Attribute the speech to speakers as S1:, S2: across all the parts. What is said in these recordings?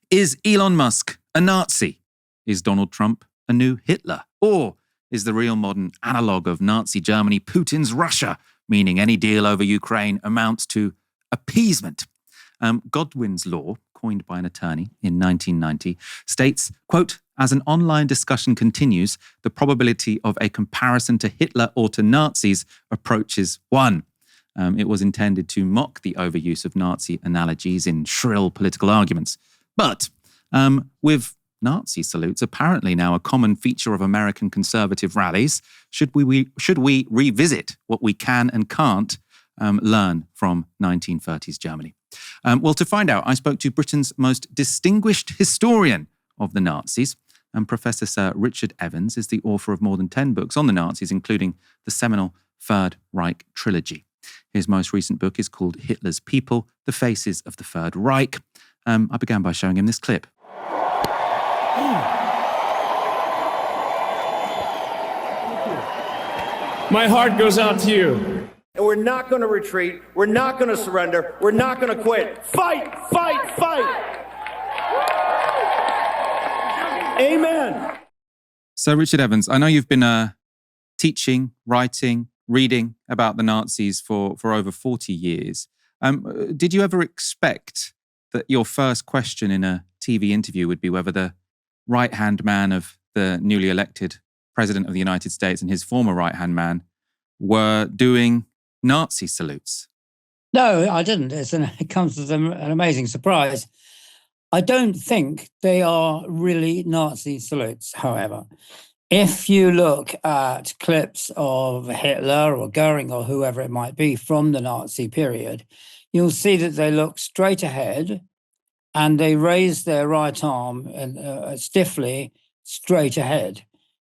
S1: Is Elon Musk a Nazi? Is Donald Trump a new Hitler? Or is the real modern analogue of Nazi Germany Putin's Russia, meaning any deal over Ukraine amounts to appeasement? Godwin's law, coined by an attorney in 1990, states, quote, as an online discussion continues, the probability of a comparison to Hitler or to Nazis approaches 1. It was intended to mock the overuse of Nazi analogies in shrill political arguments. But with Nazi salutes apparently now a common feature of American conservative rallies, should we revisit what we can and can't learn from 1930s Germany? Well, to find out, I spoke to Britain's most distinguished historian of the Nazis, and Professor Sir Richard Evans is the author of more than 10 books on the Nazis, including the seminal Third Reich trilogy. His most recent book is called Hitler's People, The Faces of the Third Reich. I began by showing him this clip.
S2: My heart goes out to you.
S3: And we're not going to retreat. We're not going to surrender. We're not going to quit. Fight, fight, fight. Amen.
S1: So, Richard Evans, I know you've been teaching, writing, reading about the Nazis for over 40 years. Did you ever expect that your first question in a TV interview would be whether the right-hand man of the newly elected President of the United States and his former right-hand man were doing Nazi salutes?
S4: No, I didn't. It comes as an amazing surprise. I don't think they are really Nazi salutes, however. If you look at clips of Hitler or Goering or whoever it might be from the Nazi period, you'll see that they look straight ahead and they raise their right arm stiffly straight ahead.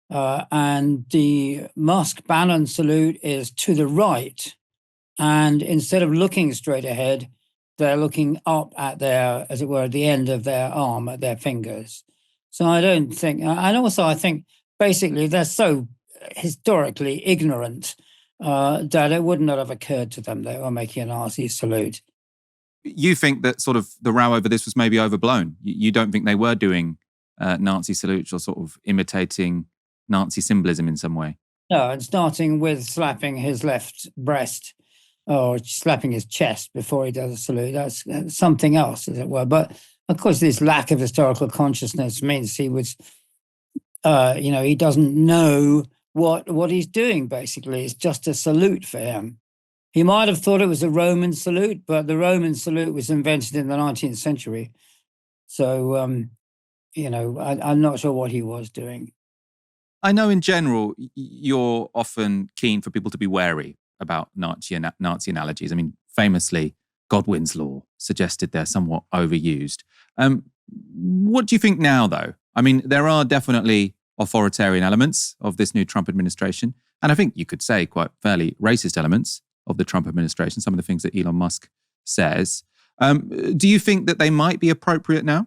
S4: And the Musk Bannon salute is to the right. And instead of looking straight ahead, they're looking up at their, as it were, the end of their arm, at their fingers. So I don't think, and also I think basically they're so historically ignorant that it would not have occurred to them they were making a Nazi salute.
S1: You think that sort of the row over this was maybe overblown? You don't think they were doing Nazi salutes or sort of imitating Nazi symbolism in some way?
S4: No, and starting with slapping his left breast or slapping his chest before he does a salute, that's something else, as it were. But of course, this lack of historical consciousness means he was, he doesn't know what he's doing, basically. It's just a salute for him. He might have thought it was a Roman salute, but the Roman salute was invented in the 19th century. So, I'm not sure what he was doing.
S1: I know in general, you're often keen for people to be wary about Nazi analogies. I mean, famously, Godwin's law suggested they're somewhat overused. What do you think now, though? I mean, there are definitely authoritarian elements of this new Trump administration. And I think you could say quite fairly racist elements of the Trump administration, some of the things that Elon Musk says. Do you think that they might be appropriate now?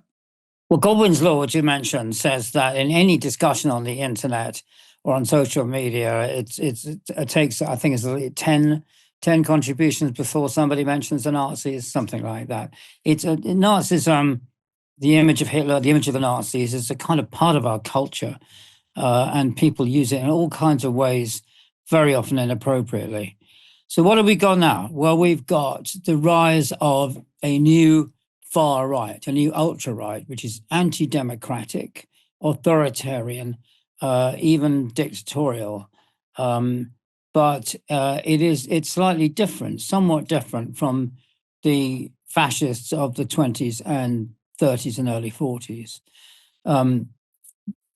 S4: Well, Godwin's law, which you mentioned, says that in any discussion on the internet or on social media, it takes, I think it's 10 contributions before somebody mentions the Nazis, something like that. It's Nazism, the image of Hitler, the image of the Nazis is a kind of part of our culture, and people use it in all kinds of ways, very often inappropriately. So what have we got now? Well, we've got the rise of a new far right, a new ultra-right, which is anti-democratic, authoritarian, even dictatorial. But it's slightly different, somewhat different from the fascists of the 20s and 30s and early 40s.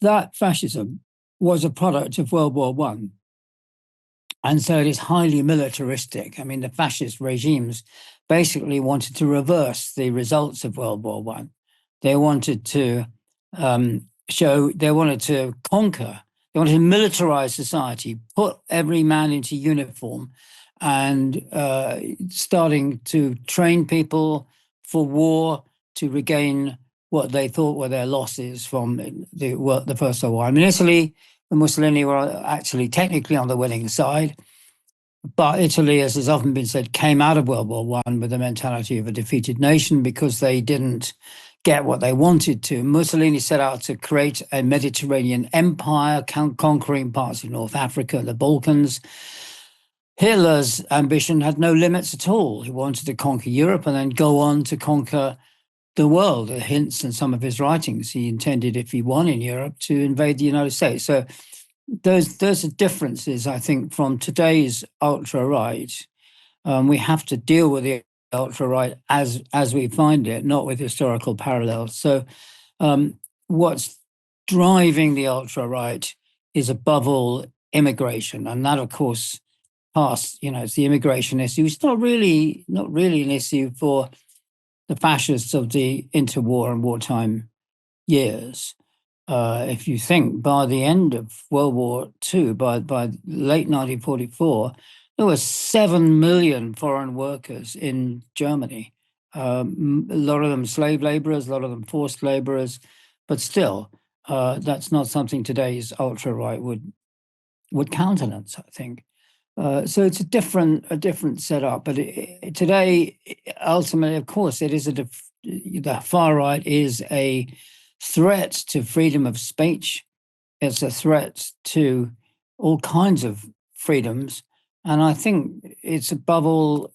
S4: That fascism was a product of World War I. And so it is highly militaristic. I mean, the fascist regimes basically wanted to reverse the results of World War I. They wanted to they wanted to conquer, they wanted to militarize society, put every man into uniform and starting to train people for war to regain what they thought were their losses from the First World War. I mean, Italy and Mussolini were actually technically on the winning side, but Italy, as has often been said, came out of World War I with the mentality of a defeated nation because they didn't get what they wanted to. Mussolini set out to create a Mediterranean empire, conquering parts of North Africa, the Balkans. Hitler's ambition had no limits at all. He wanted to conquer Europe and then go on to conquer the world. Hints in some of his writings, he intended, if he won in Europe, to invade the United States. So those are differences, I think, from today's ultra-right. We have to deal with the ultra-right as we find it, not with historical parallels. So what's driving the ultra-right is, above all, immigration. And that, of course, it's the immigration issue. It's not really an issue for the fascists of the interwar and wartime years. If you think, by the end of World War II, by late 1944, there were 7 million foreign workers in Germany. A lot of them slave laborers, a lot of them forced laborers, but still, that's not something today's ultra-right would countenance, I think. So it's a different setup. But today, ultimately, of course, it is the far right is a threat to freedom of speech. It's a threat to all kinds of freedoms. And I think it's, above all,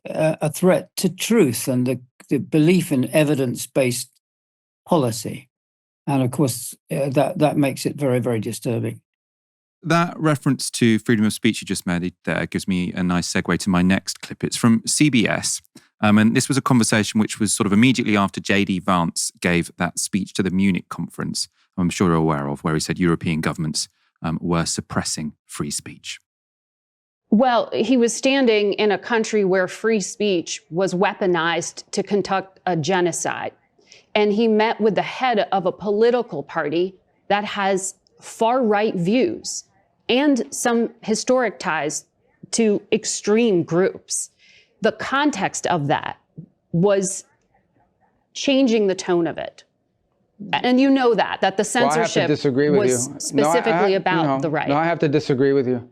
S4: a threat to truth and the belief in evidence-based policy. And of course, that makes it very, very disturbing.
S1: That reference to freedom of speech you just made there gives me a nice segue to my next clip. It's from CBS. And this was a conversation which was sort of immediately after J.D. Vance gave that speech to the Munich conference, I'm sure you're aware of, where he said European governments were suppressing free speech.
S5: Well, he was standing in a country where free speech was weaponized to conduct a genocide. And he met with the head of a political party that has far-right views and some historic ties to extreme groups. The context of that was changing the tone of it. And you know that the censorship was specifically about the right.
S6: No, I have to disagree with you.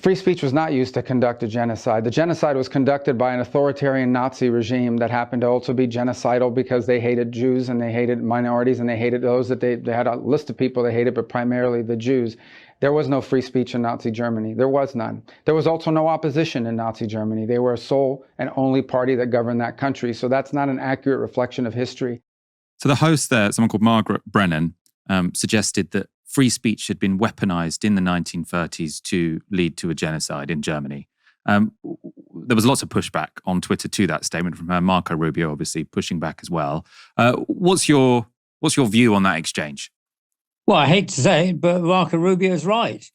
S6: Free speech was not used to conduct a genocide. The genocide was conducted by an authoritarian Nazi regime that happened to also be genocidal because they hated Jews and they hated minorities and they hated those that they had a list of people they hated, but primarily the Jews. There was no free speech in Nazi Germany. There was none. There was also no opposition in Nazi Germany. They were a sole and only party that governed that country. So that's not an accurate reflection of history.
S1: So the host there, someone called Margaret Brennan, suggested that free speech had been weaponized in the 1930s to lead to a genocide in Germany. There was lots of pushback on Twitter to that statement from her. Marco Rubio, obviously, pushing back as well. What's your view on that exchange?
S4: Well, I hate to say it, but Marco Rubio is right.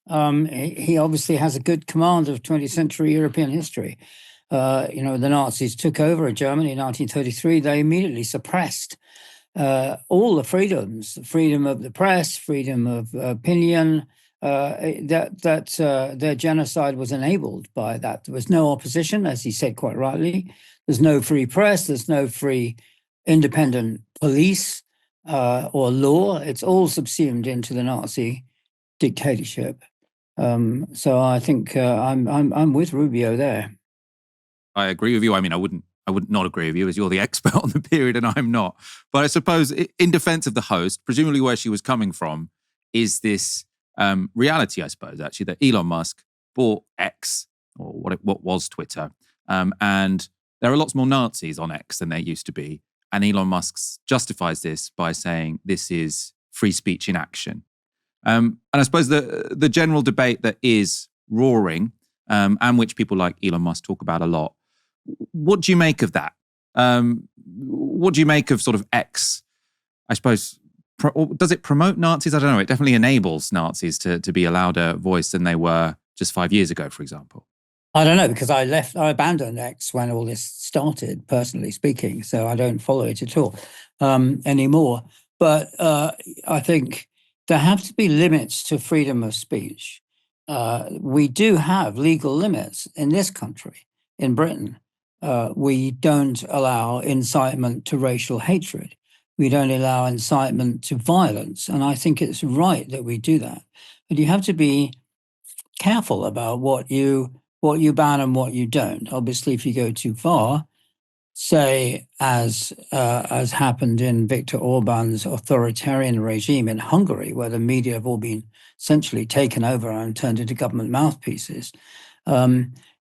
S4: He obviously has a good command of 20th century European history. The Nazis took over Germany in 1933. They immediately suppressed all the freedoms, freedom of the press, freedom of opinion. Their genocide was enabled by that. There was no opposition, as he said quite rightly. There's no free press. There's no free independent police or law. It's all subsumed into the Nazi dictatorship. So I think I'm with Rubio there.
S1: I agree with you. I mean, I would not agree with you, as you're the expert on the period and I'm not. But I suppose, in defense of the host, presumably where she was coming from is this reality, I suppose, actually, that Elon Musk bought X, or what was Twitter, and there are lots more Nazis on X than there used to be. And Elon Musk justifies this by saying this is free speech in action. And I suppose the general debate that is roaring, and which people like Elon Musk talk about a lot, what do you make of that? What do you make of sort of X? I suppose, does it promote Nazis? I don't know. It definitely enables Nazis to be a louder voice than they were just 5 years ago, for example.
S4: I don't know, because I abandoned X when all this started, personally speaking, so I don't follow it at all anymore. But I think there have to be limits to freedom of speech. We do have legal limits in this country, in Britain. We don't allow incitement to racial hatred. We don't allow incitement to violence. And I think it's right that we do that. But you have to be careful about what you ban and what you don't. Obviously, if you go too far, say, as happened in Viktor Orban's authoritarian regime in Hungary, where the media have all been essentially taken over and turned into government mouthpieces.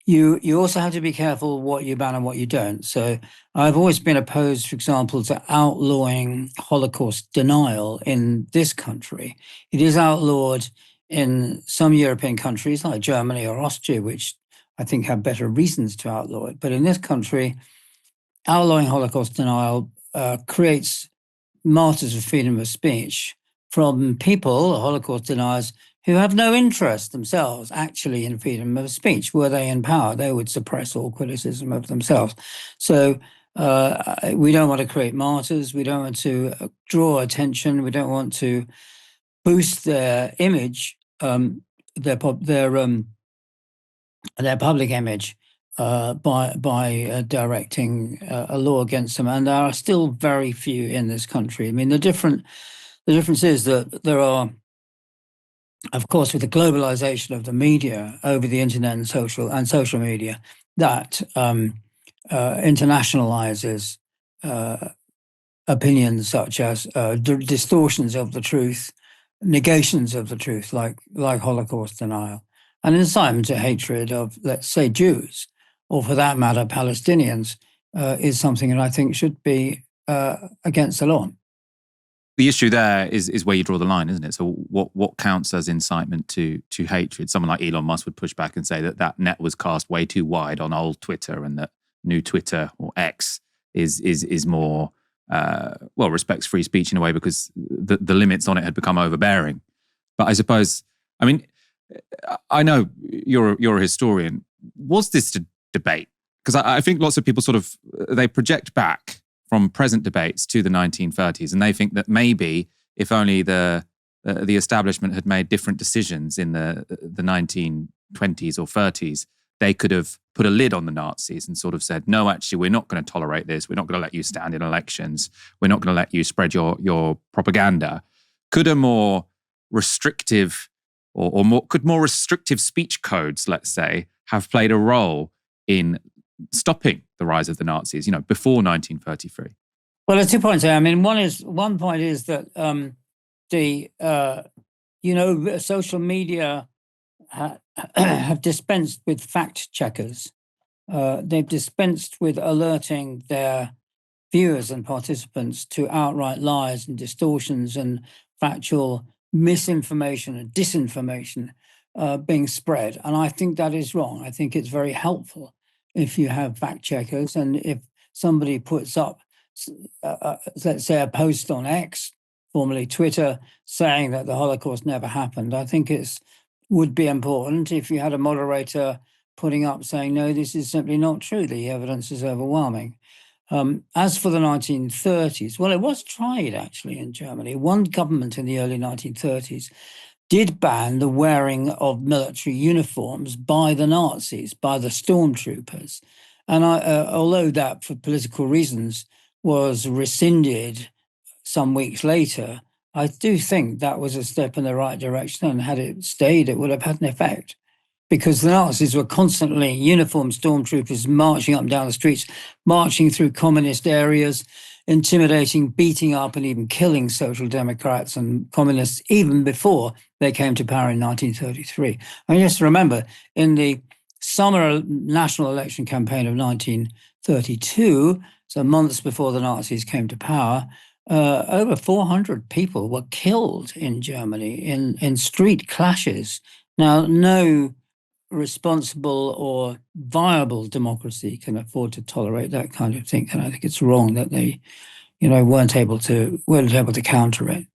S4: You also have to be careful what you ban and what you don't. So I've always been opposed, for example, to outlawing Holocaust denial in this country. It is outlawed in some European countries like Germany or Austria, which I think have better reasons to outlaw it. But in this country, outlawing Holocaust denial creates martyrs of freedom of speech from people, Holocaust deniers, who have no interest themselves actually in freedom of speech. Were they in power, they would suppress all criticism of themselves. So we don't want to create martyrs. We don't want to draw attention. We don't want to boost their image, their public image, by directing a law against them. And there are still very few in this country. I mean, the difference is that there are, of course, with the globalization of the media over the internet and social media, that internationalizes opinions such as distortions of the truth, negations of the truth, like Holocaust denial, and incitement to hatred of, let's say, Jews, or for that matter, Palestinians, is something that I think should be against the law.
S1: The issue there is where you draw the line, isn't it? So what counts as incitement to hatred? Someone like Elon Musk would push back and say that net was cast way too wide on old Twitter, and that new Twitter, or X, is more respects free speech in a way because the limits on it had become overbearing. But I suppose, I mean, I know you're a historian. Was this a debate? Because I think lots of people they project back from present debates to the 1930s, and they think that maybe if only the establishment had made different decisions in the 1920s or 30s, they could have put a lid on the Nazis and sort of said, no, actually, we're not going to tolerate this. We're not going to let you stand in elections. We're not going to let you spread your propaganda. Could a more restrictive could more restrictive speech codes, let's say, have played a role in stopping the rise of the Nazis, before 1933?
S4: Well, there's 2 points there. I mean, one point is that social media have dispensed with fact checkers. They've dispensed with alerting their viewers and participants to outright lies and distortions and factual misinformation and disinformation being spread. And I think that is wrong. I think it's very helpful if you have fact checkers, and if somebody puts up, let's say, a post on X, formerly Twitter, saying that the Holocaust never happened, I think would be important if you had a moderator putting up saying, no, this is simply not true. The evidence is overwhelming. As for the 1930s, well, it was tried actually in Germany. One government in the early 1930s did ban the wearing of military uniforms by the Nazis, by the stormtroopers. And although that, for political reasons, was rescinded some weeks later, I do think that was a step in the right direction, and had it stayed, it would have had an effect. Because the Nazis were constantly uniformed stormtroopers marching up and down the streets, marching through communist areas, intimidating, beating up, and even killing social democrats and communists even before they came to power in 1933. I just remember in the summer national election campaign of 1932, so months before the Nazis came to power, over 400 people were killed in Germany in street clashes. Now, no responsible or viable democracy can afford to tolerate that kind of thing, and I think it's wrong that they, weren't able to counter it.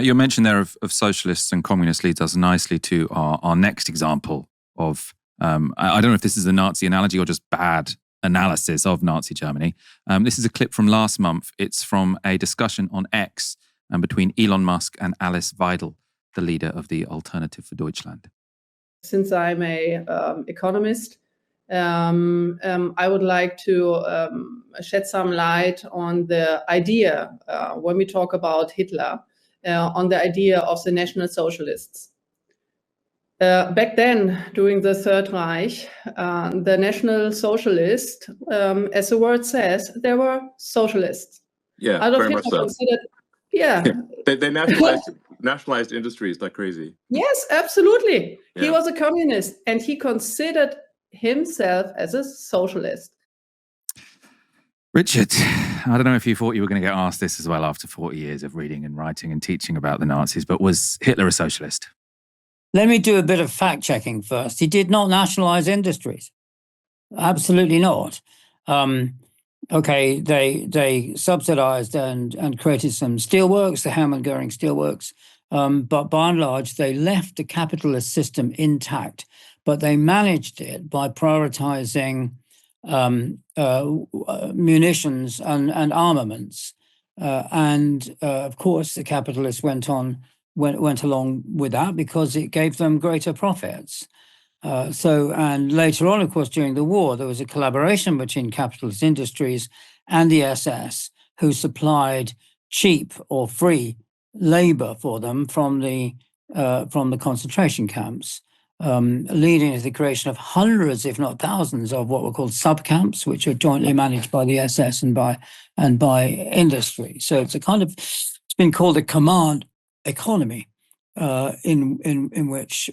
S1: Your mention there of socialists and communists leads us nicely to our next example of, I don't know if this is a Nazi analogy or just bad analysis of Nazi Germany. This is a clip from last month. It's from a discussion on X between Elon Musk and Alice Weidel, the leader of the Alternative for Deutschland.
S7: Since I'm a economist, I would like to shed some light on the idea, when we talk about Hitler, on the idea of the National Socialists. back then, during the Third Reich, the National Socialists, as the word says, they were socialists.
S8: Yeah,
S7: Adolf
S8: very much
S7: Hitler
S8: so.
S7: considered, yeah.
S8: They nationalized industries like crazy.
S7: Yes, absolutely.
S8: Yeah.
S7: He was a communist, and he considered himself as a socialist.
S1: Richard, I don't know if you thought you were going to get asked this as well after 40 years of reading and writing and teaching about the Nazis, but was Hitler a socialist?
S4: Let me do a bit of fact checking first. He did not nationalize industries. Absolutely not. Okay, they subsidized and created some steelworks, the Hermann Goering steelworks, but by and large, they left the capitalist system intact, but they managed it by prioritizing munitions and armaments. Of course, the capitalists went along with that because it gave them greater profits. And later on, of course, during the war, there was a collaboration between capitalist industries and the SS, who supplied cheap or free labor for them from the concentration camps, leading to the creation of hundreds, if not thousands, of what were called subcamps, which are jointly managed by the SS and by industry. So it's been called a command economy, in which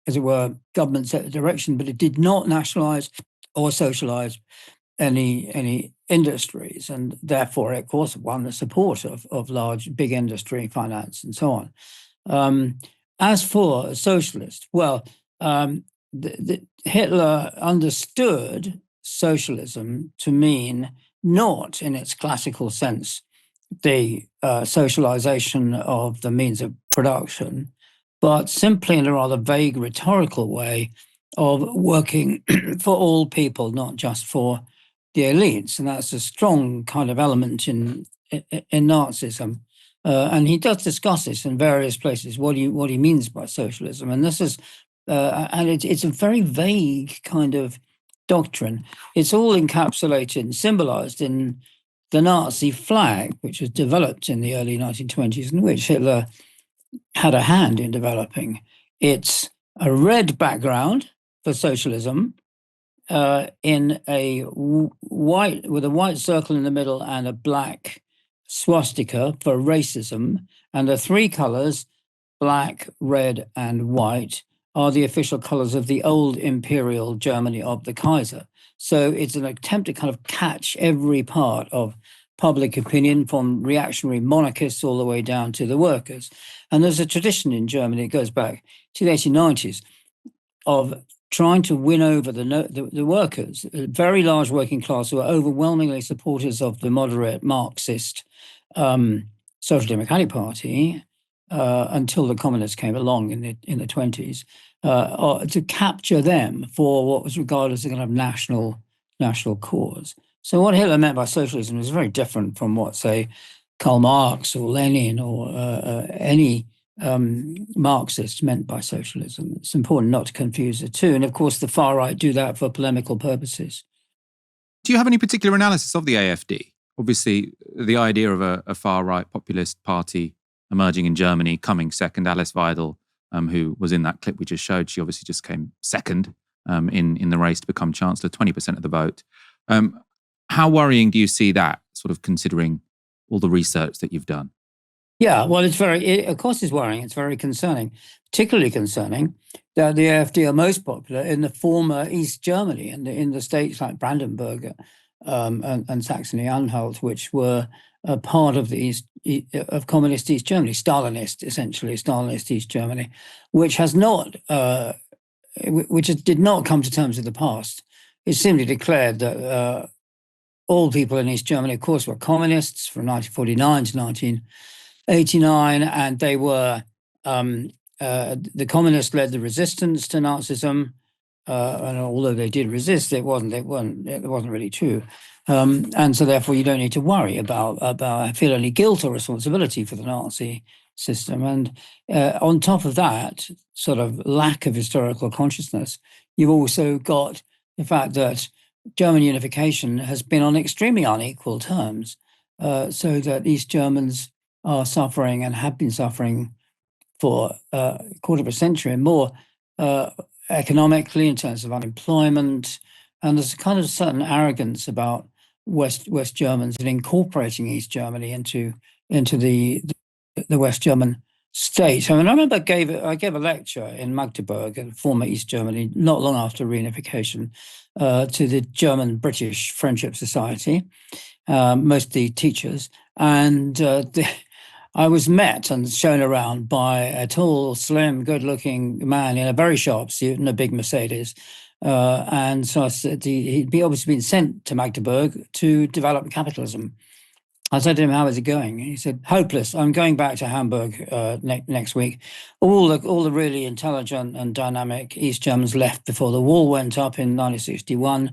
S4: as it were, government set the direction, but it did not nationalize or socialize any industries, and therefore, of course, won the support of large, big industry, finance, and so on. As for a socialist, well, Hitler understood socialism to mean not, in its classical sense, the socialization of the means of production, but simply in a rather vague rhetorical way of working for all people, not just for the elites. And that's a strong kind of element in Nazism. And he does discuss this in various places, what he means by socialism. And this is, it's a very vague kind of doctrine. It's all encapsulated and symbolized in the Nazi flag, which was developed in the early 1920s, and which Hitler had a hand in developing. It's a red background for socialism, in a white, with a white circle in the middle and a black swastika for racism. And the three colors, black, red, and white, are the official colors of the old imperial Germany of the Kaiser. So it's an attempt to kind of catch every part of public opinion, from reactionary monarchists all the way down to the workers. And there's a tradition in Germany, it goes back to the 1890s, of trying to win over the workers, a very large working class who are overwhelmingly supporters of the moderate Marxist Social Democratic Party, until the communists came along in the 20s, to capture them for what was regarded as a kind of national cause. So what Hitler meant by socialism was very different from what, say, Karl Marx or Lenin or any Marxists meant by socialism. It's important not to confuse the two. And of course, the far right do that for polemical purposes.
S1: Do you have any particular analysis of the AfD? Obviously, the idea of a far-right populist party emerging in Germany, coming second. Alice Weidel, who was in that clip we just showed, she obviously just came second in the race to become Chancellor, 20% of the vote. How worrying do you see that, sort of considering all the research that you've done?
S4: Yeah, well, of course it's worrying. It's very concerning, particularly concerning that the AfD are most popular in the former East Germany and in the states like Brandenburg and Saxony-Anhalt, which were a part of the of communist East Germany, essentially Stalinist East Germany, which has not, did not come to terms with the past. It simply declared that all people in East Germany, of course, were communists from 1949 to 1989, and they were the communists led the resistance to Nazism, and although they did resist, it wasn't really true, and so therefore you don't need to worry about feel any guilt or responsibility for the Nazi system. And on top of that sort of lack of historical consciousness, you've also got the fact that German unification has been on extremely unequal terms, so that East Germans are suffering and have been suffering for a quarter of a century and more, economically, in terms of unemployment. And there's a kind of certain arrogance about West Germans in incorporating East Germany into the West German state. I mean, I remember I gave a lecture in Magdeburg, in former East Germany, not long after reunification, to the German-British Friendship Society, mostly teachers. And I was met and shown around by a tall, slim, good-looking man in a very sharp suit and a big Mercedes. And so I said he'd obviously been sent to Magdeburg to develop capitalism. I said to him, "How is it going?" He said, "Hopeless. I'm going back to Hamburg next week. All the really intelligent and dynamic East Germans left before the wall went up in 1961,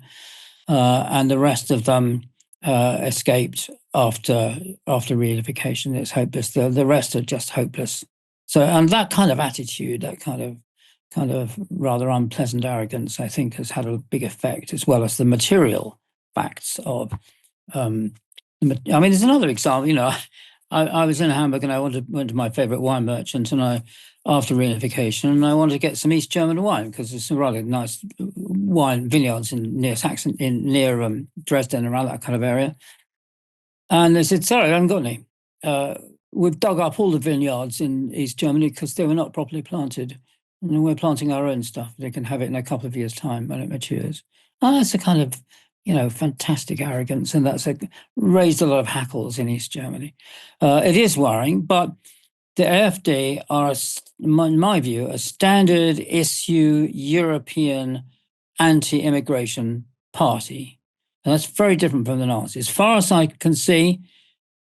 S4: and the rest of them escaped after reunification. It's hopeless. The rest are just hopeless." So, and that kind of attitude, that kind of rather unpleasant arrogance, I think, has had a big effect, as well as the material facts of. I mean, there's another example. I was in Hamburg and I went to my favorite wine merchant, and after reunification, and I wanted to get some East German wine because there's some rather nice wine vineyards near Dresden, around that kind of area. And they said, "Sorry, I haven't got any. We've dug up all the vineyards in East Germany because they were not properly planted. And we're planting our own stuff. They can have it in a couple of years' time when it matures." That's a kind of, fantastic arrogance, and that's raised a lot of hackles in East Germany. It is worrying, but the AfD are, in my view, a standard issue European anti-immigration party. And that's very different from the Nazis. As far as I can see,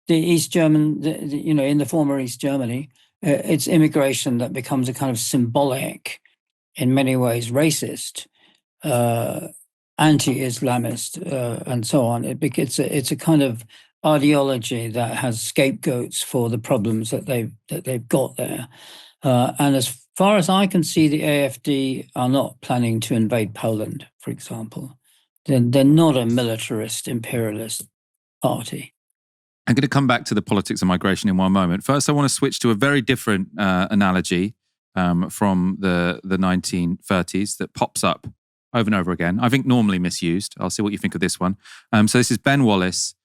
S4: the East German, in the former East Germany, it's immigration that becomes a kind of symbolic, in many ways racist, anti-Islamist, and so on. It's a kind of ideology that has scapegoats for the problems that they've got there. And as far as I can see, the AfD are not planning to invade Poland, for example. They're not a militarist, imperialist party.
S1: I'm going to come back to the politics of migration in one moment. First, I want to switch to a very different analogy from the 1930s that pops up over and over again. I think normally misused. I'll see what you think of this one. So this is Ben Wallace,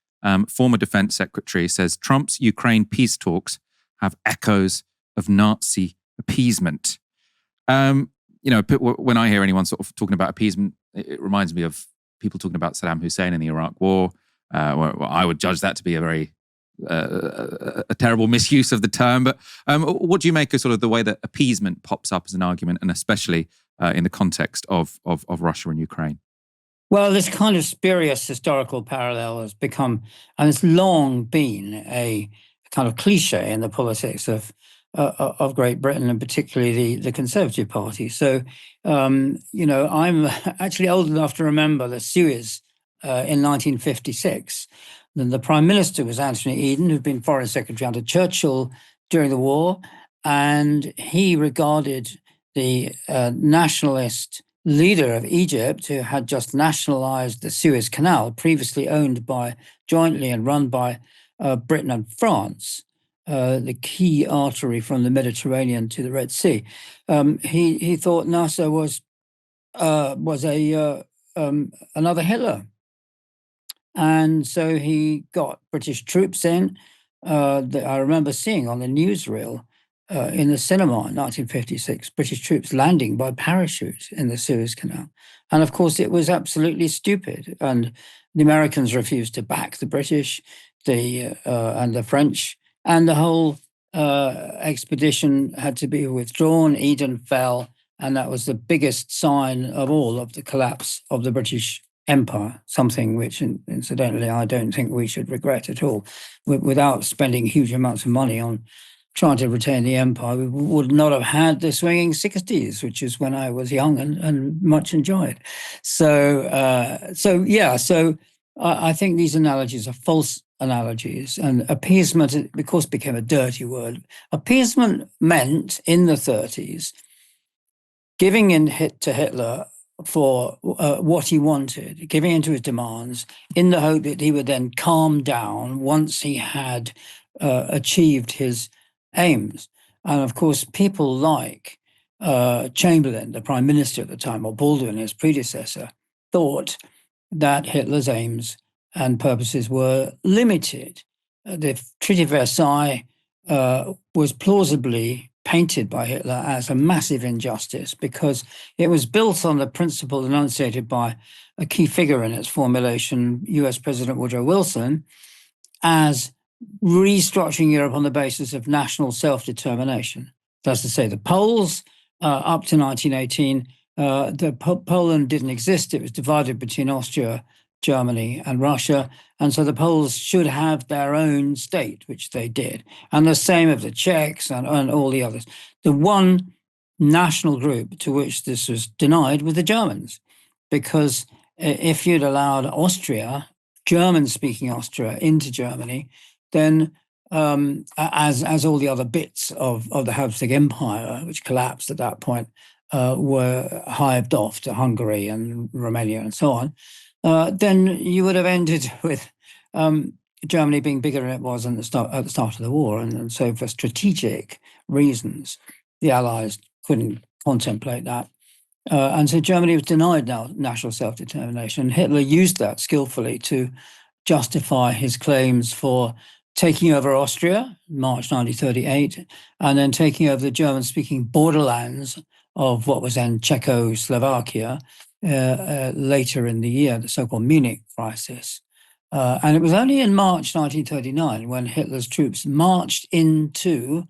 S1: former defense secretary, says Trump's Ukraine peace talks have echoes of Nazi appeasement. When I hear anyone sort of talking about appeasement, it reminds me of people talking about Saddam Hussein in the Iraq War. Well, I would judge that to be a very a terrible misuse of the term. But what do you make of sort of the way that appeasement pops up as an argument, and especially in the context of Russia and Ukraine?
S4: Well, this kind of spurious historical parallel has become, and it's long been, a kind of cliche in the politics of Great Britain, and particularly the Conservative Party. So, I'm actually old enough to remember the Suez in 1956. The Prime Minister was Anthony Eden, who'd been Foreign Secretary under Churchill during the war, and he regarded the nationalist leader of Egypt, who had just nationalized the Suez Canal, previously owned jointly and run by Britain and France, the key artery from the Mediterranean to the Red Sea. He thought Nasser was another Hitler. And so he got British troops in. That I remember seeing on the newsreel in the cinema in 1956, British troops landing by parachute in the Suez Canal. And of course, it was absolutely stupid. And the Americans refused to back the British, and the French, and the whole expedition had to be withdrawn. Eden fell, and that was the biggest sign of all of the collapse of the British Empire, something which, incidentally, I don't think we should regret at all. Without spending huge amounts of money on trying to retain the empire, we would not have had the swinging 60s, which is when I was young and much enjoyed. So I think these analogies are false analogies, and appeasement, of course, became a dirty word. Appeasement meant, in the 30s, giving in to Hitler for what he wanted, giving in to his demands, in the hope that he would then calm down once he had achieved his aims. And of course, people like Chamberlain, the prime minister at the time, or Baldwin, his predecessor, thought that Hitler's aims and purposes were limited. The Treaty of Versailles was plausibly painted by Hitler as a massive injustice because it was built on the principle enunciated by a key figure in its formulation, US President Woodrow Wilson, as restructuring Europe on the basis of national self-determination. That's to say, the Poles, up to 1918, Poland didn't exist. It was divided between Austria, Germany, and Russia. And so the Poles should have their own state, which they did. And the same of the Czechs and all the others. The one national group to which this was denied were the Germans, because if you'd allowed Austria, German-speaking Austria, into Germany, then as all the other bits of the Habsburg Empire, which collapsed at that point, were hived off to Hungary and Romania and so on, then you would have ended with Germany being bigger than it was at the start of the war. And so for strategic reasons, the Allies couldn't contemplate that. And so Germany was denied now national self-determination. Hitler used that skillfully to justify his claims for taking over Austria, March 1938, and then taking over the German-speaking borderlands of what was then Czechoslovakia later in the year, the so-called Munich crisis. And it was only in March 1939 when Hitler's troops marched into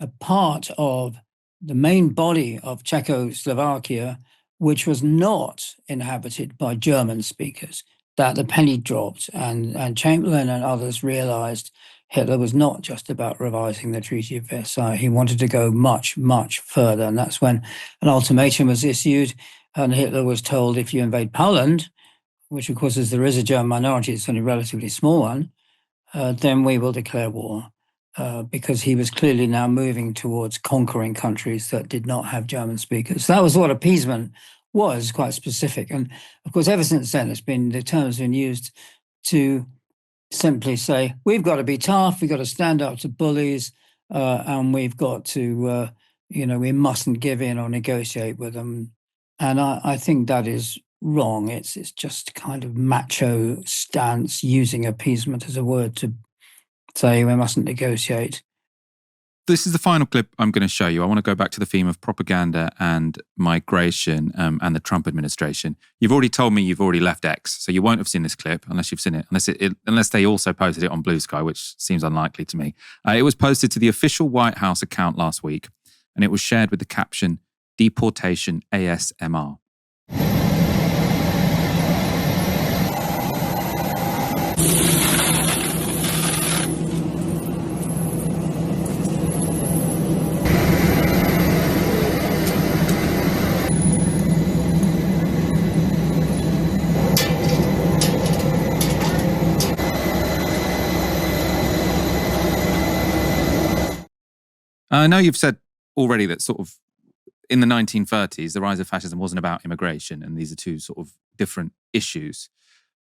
S4: a part of the main body of Czechoslovakia, which was not inhabited by German speakers, that the penny dropped, and Chamberlain and others realized Hitler was not just about revising the Treaty of Versailles. He wanted to go much, much further. And that's when an ultimatum was issued, and Hitler was told, if you invade Poland, which of course, as there is a German minority, it's only a relatively small one, then we will declare war. Because he was clearly now moving towards conquering countries that did not have German speakers. So that was what appeasement was, quite specific. And of course, ever since then, the term has been used to simply say, we've got to be tough, we've got to stand up to bullies, and we've got to, we mustn't give in or negotiate with them. And I think that is wrong. It's just kind of macho stance, using appeasement as a word to say we mustn't negotiate.
S1: This is the final clip I'm going to show you. I want to go back to the theme of propaganda and migration and the Trump administration. You've already told me you've already left X, so you won't have seen this clip unless you've seen it, unless they also posted it on Blue Sky, which seems unlikely to me. It was posted to the official White House account last week, and it was shared with the caption, "Deportation ASMR." I know you've said already that sort of in the 1930s, the rise of fascism wasn't about immigration, and these are two sort of different issues.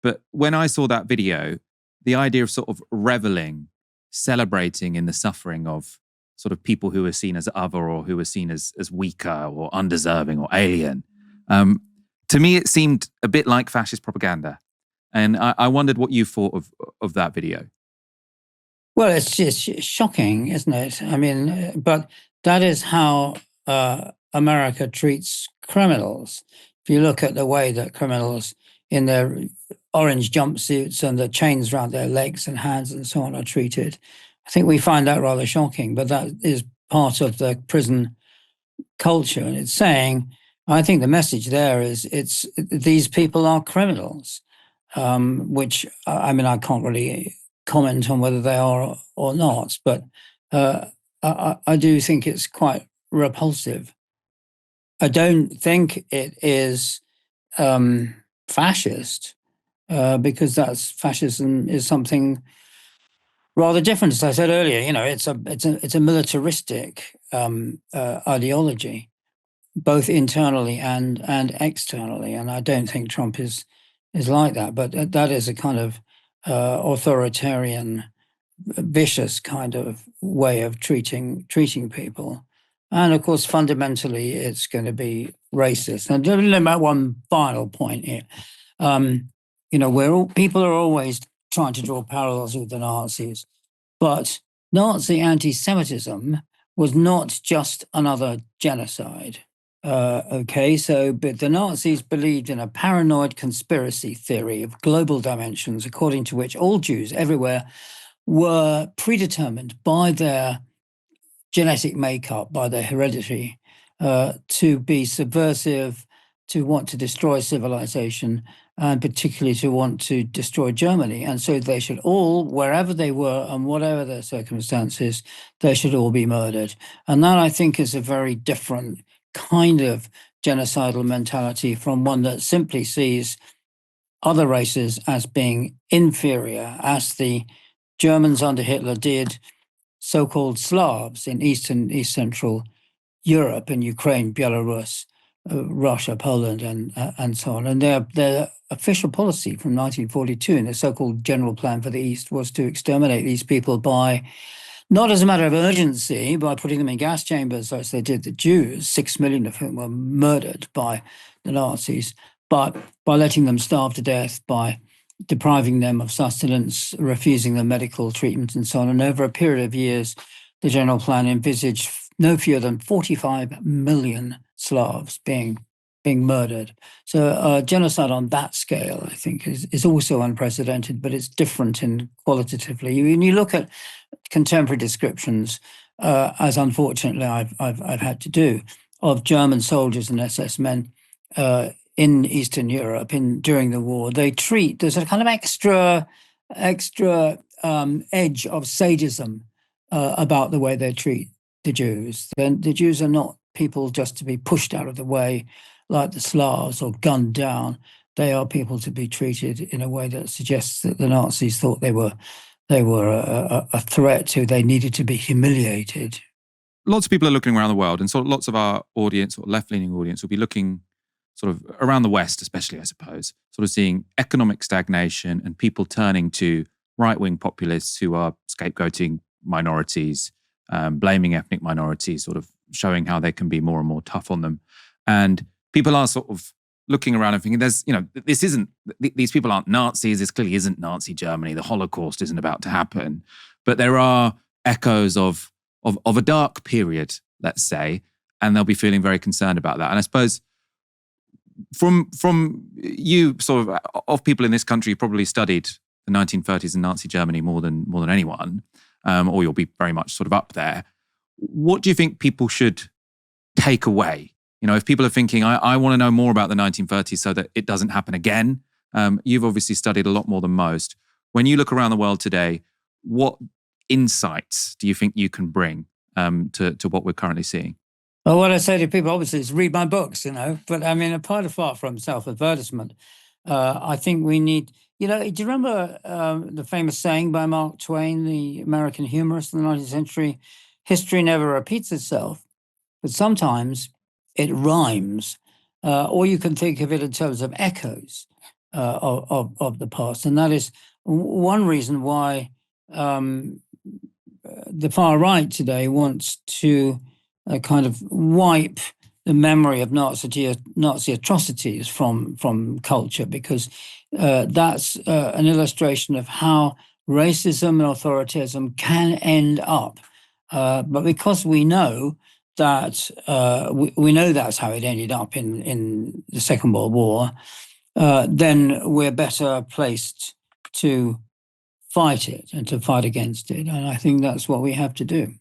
S1: But when I saw that video, the idea of sort of reveling, celebrating in the suffering of sort of people who are seen as other or who are seen as weaker or undeserving or alien, to me, it seemed a bit like fascist propaganda. And I wondered what you thought of that video.
S4: Well, it's just shocking, isn't it? I mean, but that is how America treats criminals. If you look at the way that criminals in their orange jumpsuits and the chains around their legs and hands and so on are treated, I think we find that rather shocking, but that is part of the prison culture. And it's saying, I think the message there is these people are criminals, which, I mean, I can't really comment on whether they are or not, but I do think it's quite repulsive. I don't think it is fascist, because fascism is something rather different. As I said earlier, it's a militaristic ideology, both internally and externally, and I don't think Trump is like that. But that is a kind of authoritarian vicious kind of way of treating people. And of course, fundamentally, it's going to be racist. And let me make one final point here. People are always trying to draw parallels with the Nazis, but Nazi anti-Semitism was not just another genocide. But the Nazis believed in a paranoid conspiracy theory of global dimensions, according to which all Jews everywhere were predetermined by their genetic makeup, by their heredity, to be subversive, to want to destroy civilization, and particularly to want to destroy Germany. And so they should all, wherever they were and whatever their circumstances, they should all be murdered. And that, I think, is a very different kind of genocidal mentality from one that simply sees other races as being inferior, as the Germans under Hitler did so-called Slavs in East Central Europe, in Ukraine, Belarus, Russia, Poland, and so on. And their official policy from 1942 in the so-called General Plan for the East was to exterminate these people by, not as a matter of urgency, by putting them in gas chambers as they did the Jews, 6 million of whom were murdered by the Nazis, but by letting them starve to death, by depriving them of sustenance, refusing them medical treatment, and so on. And over a period of years, the General Plan envisaged no fewer than 45 million Slavs being murdered. So genocide on that scale, I think, is also unprecedented, but it's different qualitatively. When you look at contemporary descriptions, as unfortunately I've had to do, of German soldiers and SS men in Eastern Europe during the war, there's a kind of extra edge of sadism about the way they treat the Jews. Then the Jews are not people just to be pushed out of the way like the Slavs or gunned down. They are people to be treated in a way that suggests that the Nazis thought they were a threat to, they needed to be humiliated.
S1: Lots of people are looking around the world, and sort of lots of our audience, or left-leaning audience, will be looking sort of around the West, especially, I suppose, sort of seeing economic stagnation and people turning to right-wing populists who are scapegoating minorities, blaming ethnic minorities, sort of showing how they can be more and more tough on them. And people are sort of looking around and thinking, these people aren't Nazis, this clearly isn't Nazi Germany, the Holocaust isn't about to happen. But there are echoes of a dark period, let's say, and they'll be feeling very concerned about that. And I suppose from you, sort of people in this country, you probably studied the 1930s and Nazi Germany more than anyone, or you'll be very much sort of up there. What do you think people should take away? You know, if people are thinking, I want to know more about the 1930s so that it doesn't happen again. You've obviously studied a lot more than most. When you look around the world today, what insights do you think you can bring to what we're currently seeing?
S4: Well, what I say to people, obviously, is read my books, But I mean, apart from self-advertisement, I think we need, do you remember the famous saying by Mark Twain, the American humorist in the 19th century, history never repeats itself, but sometimes it rhymes, or you can think of it in terms of echoes of the past. And that is one reason why the far right today wants to kind of wipe the memory of Nazi atrocities from culture, because that's an illustration of how racism and authoritarianism can end up. But because we know that we know that's how it ended up in the Second World War, then we're better placed to fight it and to fight against it. And I think that's what we have to do.